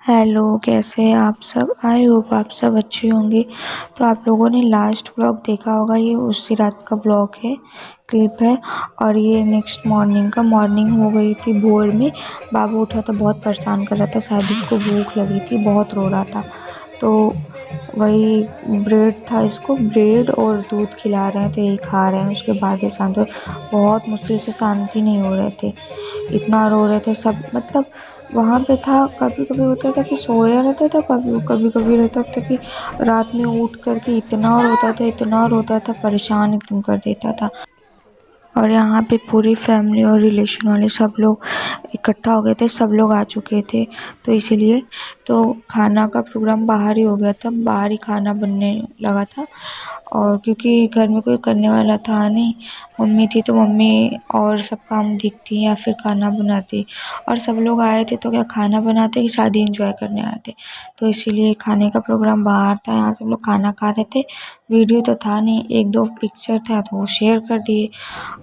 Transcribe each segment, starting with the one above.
Hello, कैसे हैं आप सब। आई होप आप सब अच्छे होंगे। तो आप लोगों ने लास्ट व्लॉग देखा होगा, ये उसी रात का व्लॉग है, क्लिप है। और ये नेक्स्ट मॉर्निंग का, मॉर्निंग हो गई थी भोर में। बाबू उठा तो बहुत परेशान कर रहा था, शायद इसको भूख लगी थी, बहुत रो रहा था। तो वही ब्रेड था, इसको ब्रेड और दूध खिला रहे हैं, तो यही खा रहे हैं। उसके बाद ही शांत हुए। बहुत मुश्किल से शांति नहीं हो रहे थे, इतना रो रहे थे सब। मतलब वहाँ पे था, कभी कभी होता था कि सोया रहता था, कभी कभी रहता था कि रात में उठ करके इतना रोता था, परेशान एकदम कर देता था। और यहाँ पे पूरी फैमिली और रिलेशन वाले सब लोग इकट्ठा हो गए थे, सब लोग आ चुके थे। तो इसीलिए तो खाना का प्रोग्राम बाहर ही हो गया था, बाहर ही खाना बनने लगा था। और क्योंकि घर में कोई करने वाला था नहीं, मम्मी थी तो मम्मी और सब काम देखती या फिर खाना बनाती। और सब लोग आए थे तो क्या खाना बनाते कि शादी एंजॉय करने आए थे, तो इसीलिए खाने का प्रोग्राम बाहर था। यहाँ सब लोग खाना खा रहे थे। वीडियो तो था नहीं, एक दो पिक्चर था तो वो शेयर कर दिए।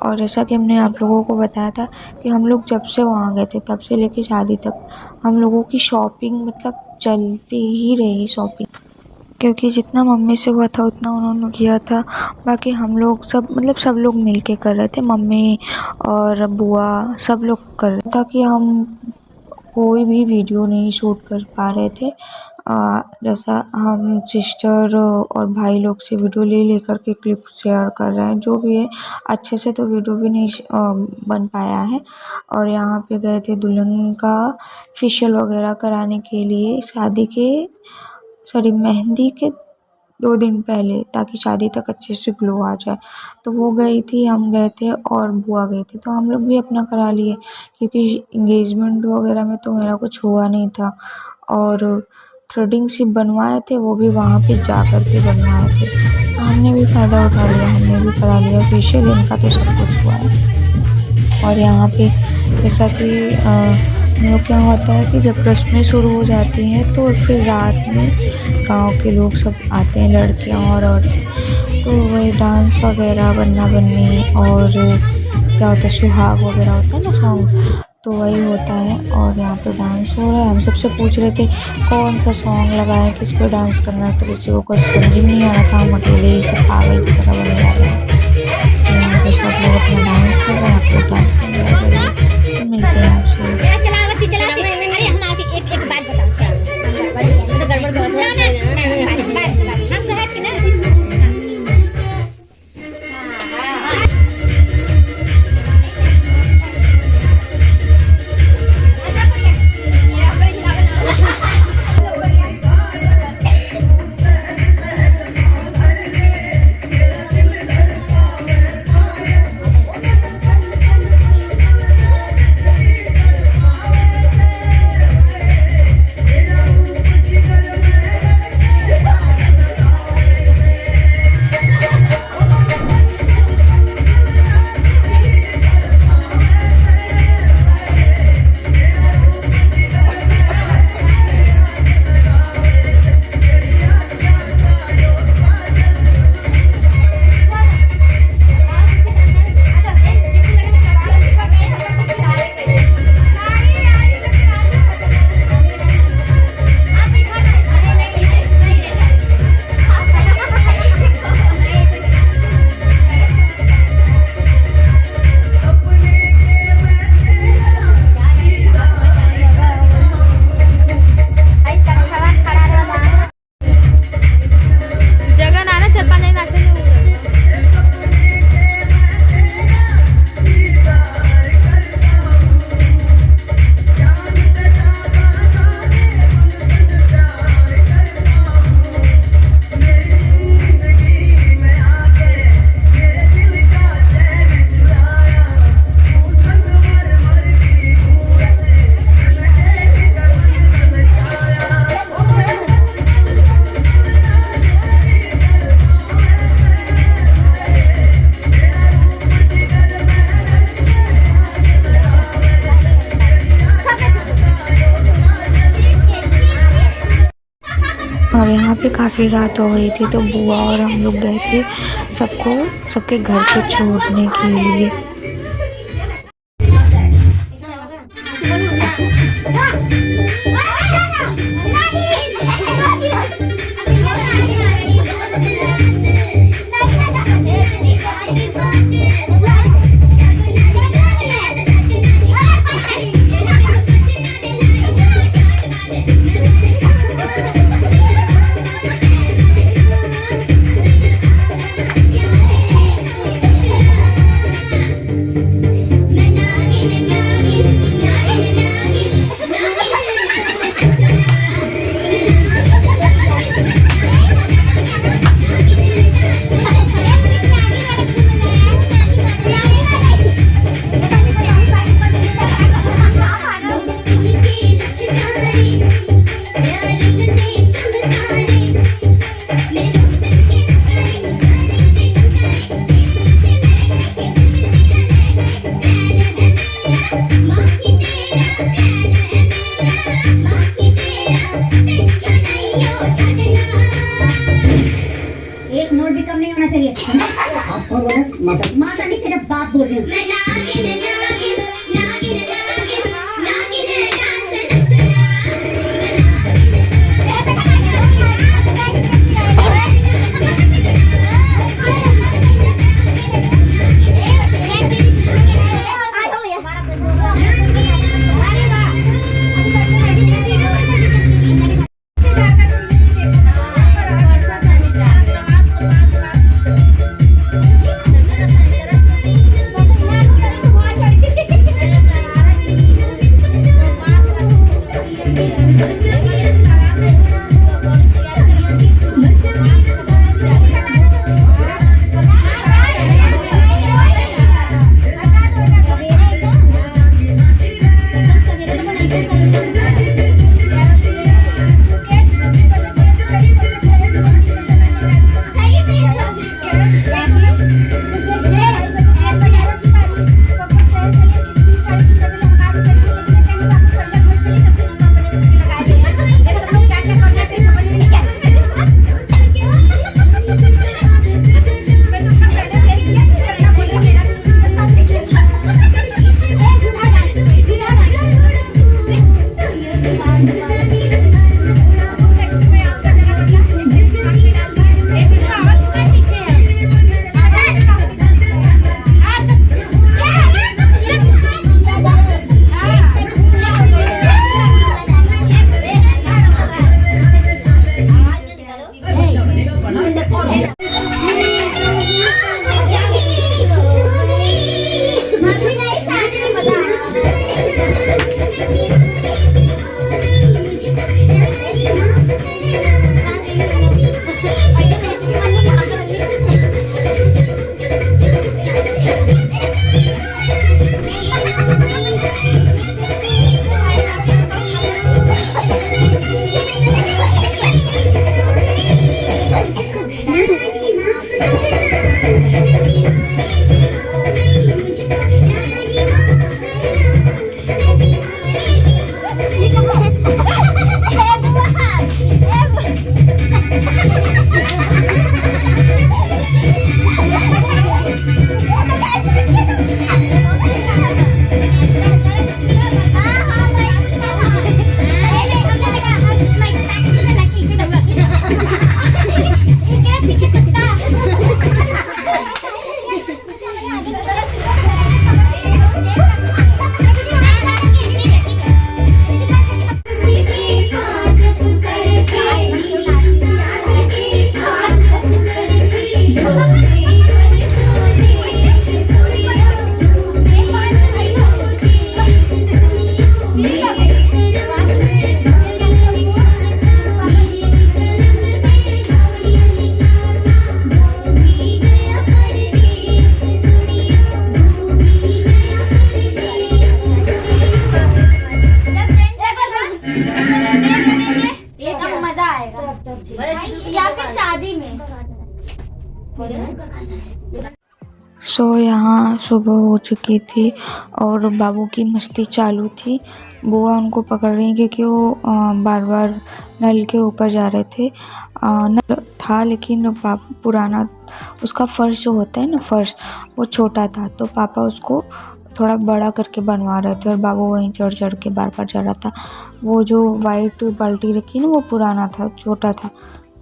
और जैसा कि हमने आप लोगों को बताया था कि हम लोग जब से वहाँ गए थे, तब से लेके शादी तक हम लोगों की शॉपिंग मतलब चलती ही रही शॉपिंग, क्योंकि जितना मम्मी से हुआ था उतना उन्होंने किया था। बाकी हम लोग सब मतलब सब लोग मिल के कर रहे थे, मम्मी और बुआ सब लोग कर रहे थे, ताकि हम कोई भी वीडियो नहीं शूट कर पा रहे थे। जैसा हम सिस्टर और भाई लोग से वीडियो लेकर के क्लिप शेयर कर रहे हैं, जो भी है। अच्छे से तो वीडियो भी नहीं बन पाया है। और यहाँ पे गए थे दुल्हन का फेशियल वगैरह कराने के लिए, शादी के सॉरी मेहंदी के 2 दिन पहले, ताकि शादी तक अच्छे से ग्लो आ जाए। तो वो गई थी, हम गए थे और बुआ गए थे, तो हम लोग भी अपना करा लिए, क्योंकि इंगेजमेंट वगैरह में तो मेरा कुछ हुआ नहीं था। और थ्रेडिंग सिर्फ बनवाए थे, वो भी वहाँ पे जा कर के बनवाए थे। तो हमने भी फ़ायदा उठा लिया, हमने भी करा लिया फेशियल, इनका तो सब कुछ हुआ है। और यहाँ पे जैसा कि हम लोग क्या होता है कि जब रस्में शुरू हो जाती हैं तो फिर रात में गांव के लोग सब आते हैं, लड़कियां और औरतें। तो वही डांस वगैरह, बन्ना बन्नी, और क्या होता है सुहाग वगैरह होता है ना सॉन्ग, तो वही होता है। और यहाँ पे डांस हो रहा है। हम सबसे पूछ रहे थे कौन सा सॉन्ग लगाएं, किस पे डांस करना है, तो किसी को कुछ समझ ही नहीं आ रहा था। हम अकेले ही सब पागल की तरह बन जा रहे हैं। तो यहाँ पे सब लोग अपना डांस कर रहे हैं, आप लोग डांस एंजॉय करिए। तो मिलते हैं आपसे। अरे हम आके एक बात बताओ, गड़बड़ हम कहे कि ना और यहाँ पे काफ़ी रात हो गई थी, तो बुआ और हम लोग गए थे सबको सबके घर पे छोड़ने के लिए। चाहिए और बोला माता नहीं तेरा बाप बोल रही हूँ या फिर शादी में। यहाँ सुबह हो चुकी थी और बाबू की मस्ती चालू थी। बुआ उनको पकड़ रही क्योंकि वो बार बार नल के ऊपर जा रहे थे। नल था लेकिन पुराना उसका फर्श जो होता है ना, फर्श वो छोटा था, तो पापा उसको थोड़ा बड़ा करके बनवा रहे थे और बाबू वहीं चढ़ चढ़ के बार बार जा रहा था। वो जो वाइट बाल्टी रखी ना, वो पुराना था, छोटा था,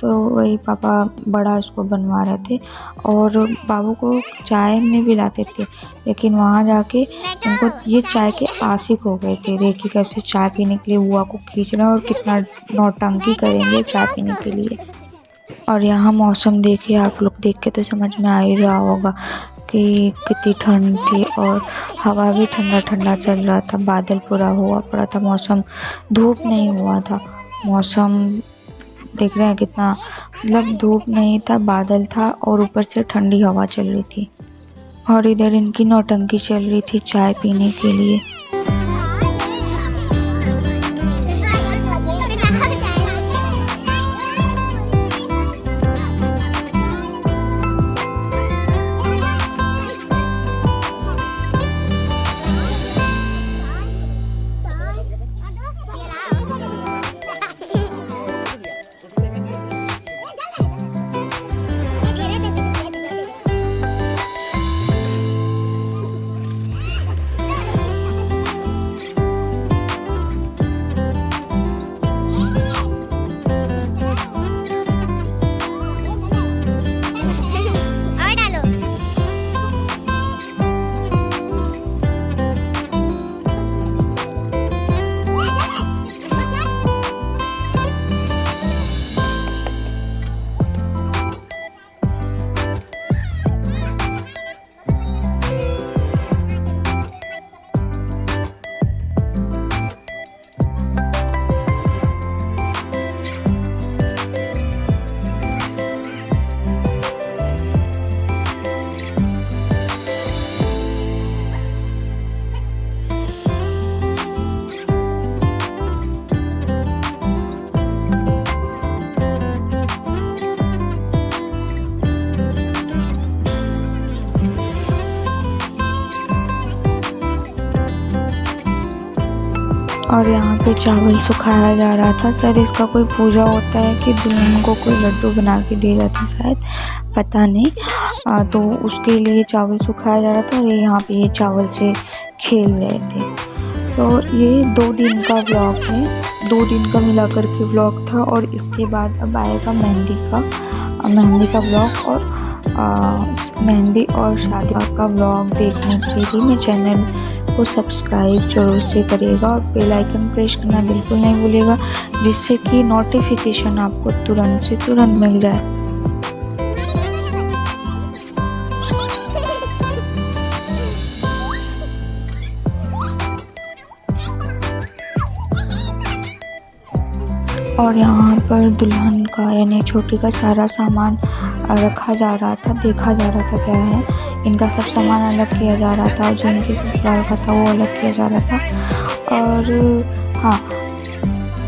तो वही पापा बड़ा उसको बनवा रहे थे। और बाबू को चाय में भी लाते थे, लेकिन वहाँ जाके उनको ये चाय के आशिक हो गए थे। देखिए कैसे चाय पीने के लिए बुआ को खींच रहे हैं और कितना नौटंकी करेंगे चाय पीने के लिए। और यहाँ मौसम देखिए, आप लोग देख के तो समझ में आ ही रहा होगा कि कितनी ठंड थी और हवा भी ठंडा ठंडा चल रहा था। बादल पूरा हुआ पड़ा था, मौसम धूप नहीं हुआ था। मौसम देख रहे हैं कितना, मतलब धूप नहीं था, बादल था और ऊपर से ठंडी हवा चल रही थी। और इधर इनकी नौटंकी चल रही थी चाय पीने के लिए। और यहाँ पे चावल सुखाया जा रहा था। शायद इसका कोई पूजा होता है कि दुल्हन को कोई लड्डू बना के दिया जाता है, शायद पता नहीं। तो उसके लिए चावल सुखाया जा रहा था और यहाँ पे ये चावल से खेल रहे थे। तो ये 2 दिन का व्लॉग है, 2 दिन का मिलाकर के व्लॉग था। और इसके बाद अब आएगा मेहंदी का व्लॉग। और मेहंदी और शादी का व्लॉग देखने के लिए मेरे चैनल को सब्सक्राइब जरूर से करिएगा और बेल आइकन प्रेस करना बिल्कुल नहीं भूलिएगा, जिससे कि नोटिफिकेशन आपको तुरंत से तुरंत मिल जाए। और यहाँ पर दुल्हन का यानी छोटी का सारा सामान रखा जा रहा था, देखा जा रहा था क्या है। इनका सब सामान अलग किया जा रहा था और जो इनके ससुराल का था वो अलग किया जा रहा था। और हाँ,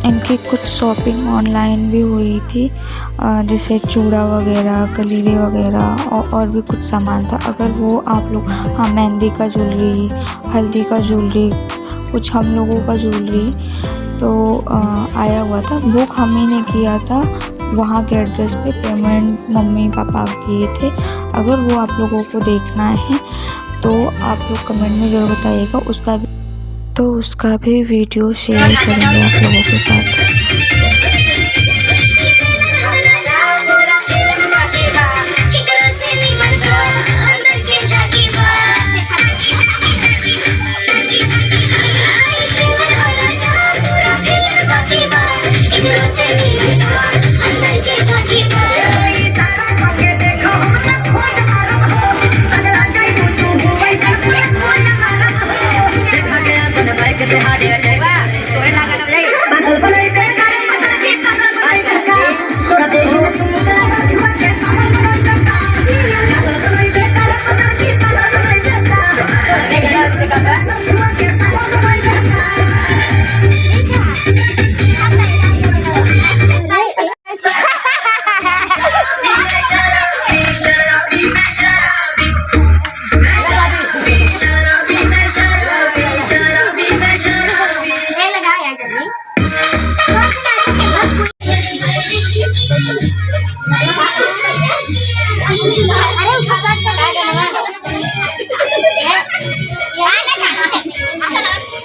इनकी कुछ शॉपिंग ऑनलाइन भी हुई थी, जैसे चूड़ा वगैरह, कलीरे वगैरह और भी कुछ सामान था। अगर वो आप लोग, हाँ, मेहंदी का ज्वेलरी, हल्दी का ज्वेलरी, कुछ हम लोगों का ज्वेलरी तो आया हुआ था। बुक हम ही ने किया था, वहाँ के एड्रेस पे पेमेंट मम्मी पापा किए थे। अगर वो आप लोगों को देखना है तो आप लोग कमेंट में ज़रूर बताइएगा, उसका भी वीडियो शेयर करेंगे आप लोगों के साथ।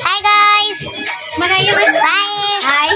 Hi guys. Bye. Hi.